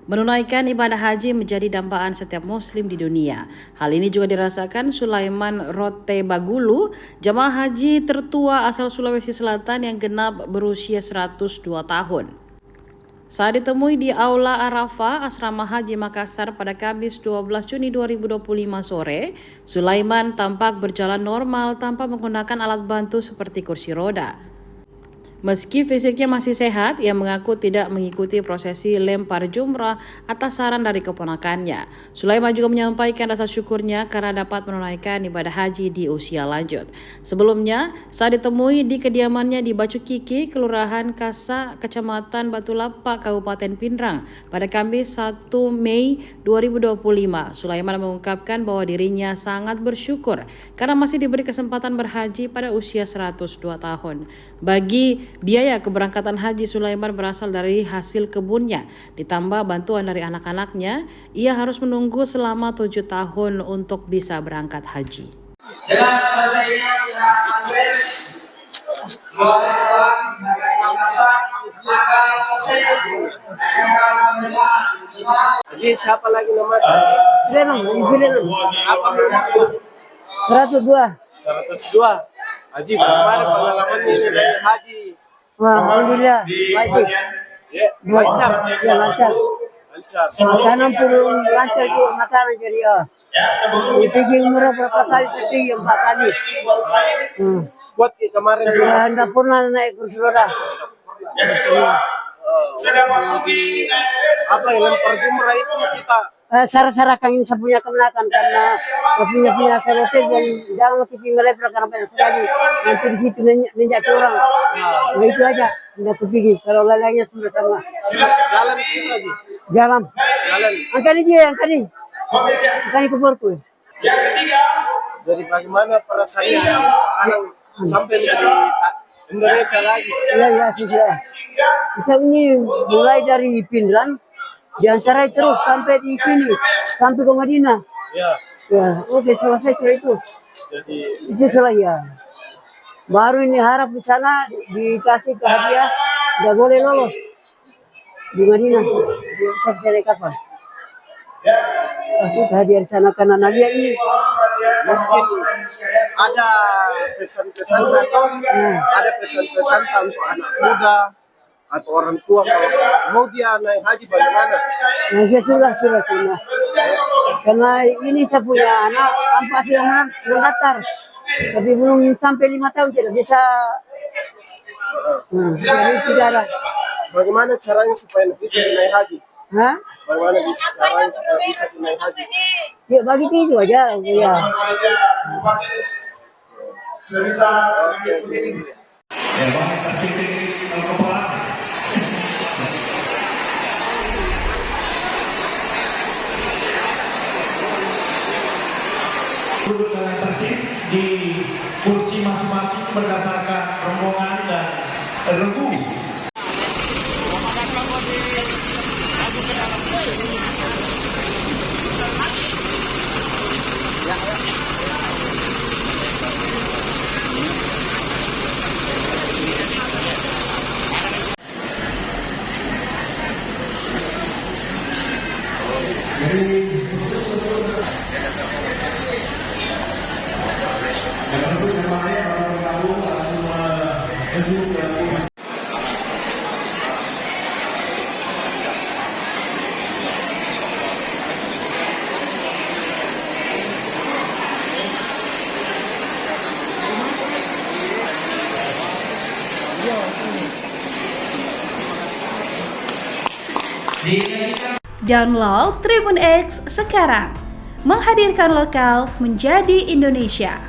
Menunaikan ibadah haji menjadi dambaan setiap muslim di dunia. Hal ini juga dirasakan Sulaiman Rote Bagulu, jamaah haji tertua asal Sulawesi Selatan yang genap berusia 102 tahun. Saat ditemui di Aula Arafah, Asrama Haji Makassar pada Kamis 12 Juni 2025 sore, Sulaiman tampak berjalan normal tanpa menggunakan alat bantu seperti kursi roda. Meski fisiknya masih sehat, ia mengaku tidak mengikuti prosesi lempar jumrah atas saran dari keponakannya. Sulaiman juga menyampaikan rasa syukurnya karena dapat menunaikan ibadah haji di usia lanjut. Sebelumnya, saat ditemui di kediamannya di Bacu Kiki, Kelurahan Kasa, Kecamatan Batu Lapak, Kabupaten Pindrang, pada Kamis 1 Mei 2025, Sulaiman mengungkapkan bahwa dirinya sangat bersyukur karena masih diberi kesempatan berhaji pada usia 102 tahun. Bagi biaya keberangkatan haji, Sulaiman berasal dari hasil kebunnya. Ditambah bantuan dari anak-anaknya, ia harus menunggu selama 7 tahun untuk bisa berangkat haji. Dengan selesainya Andres maka selesai. Haji siapa lagi namanya? Sulaiman. Apa nomor? 102. 102. Haji, bagaimana pengalaman ini dari haji? Wah, alhamdulillah, baik. Ya, lancar. Ya, lancar. Lancar. Makanan pun lancar juga, makanan jadi pergi umrah berapa kali, pergi 4 kali. Buat kemarin Ya, tidak pernah naik kursi roda. apa yang lempar jumrah itu kita Sarah-sarahkan ini saya punya kemenakan karena saya punya hotel dan jangan mesti melepar karena banyak sekali nanti di situ nenjak ke orang. Nah, itu aja tidak pergi. Kalau lainnya sudah sama. jalan itu lagi. Jalan. Angkani dia, angkani kuburku. Jadi bagaimana perasaannya anak sampai di Indonesia lagi? Ya sudah. Bisa ini mulai dari Pindrang, diantarai terus sampai di sini, sampai ke Madinah. Ya, oke, selesai itu. Jadi Itu selesai ya. Baru ini harap di sana dikasih ke hadiah, nggak boleh lolos di Madinah. Bisa cari kapan? Kasih ke hadiah di sana karena Nabi ini. mungkin ada pesan-pesan atau ada pesan-pesan untuk anak muda atau orang tua kalau mau dia naik haji bagaimana? Nah, sudah. Karena ini saya punya anak, empat sudah mendaftar, tapi belum sampai 5 tahun tidak bisa. Jadi tidak ada. Bagaimana caranya supaya bisa naik haji? Hah? Bagaimana caranya supaya bisa naik haji? Ya bagi itu aja. Ya. Duduk dengan tertib di kursi masing-masing berdasarkan rombongan dan regu. Download Tribun X sekarang, menghadirkan lokal menjadi Indonesia.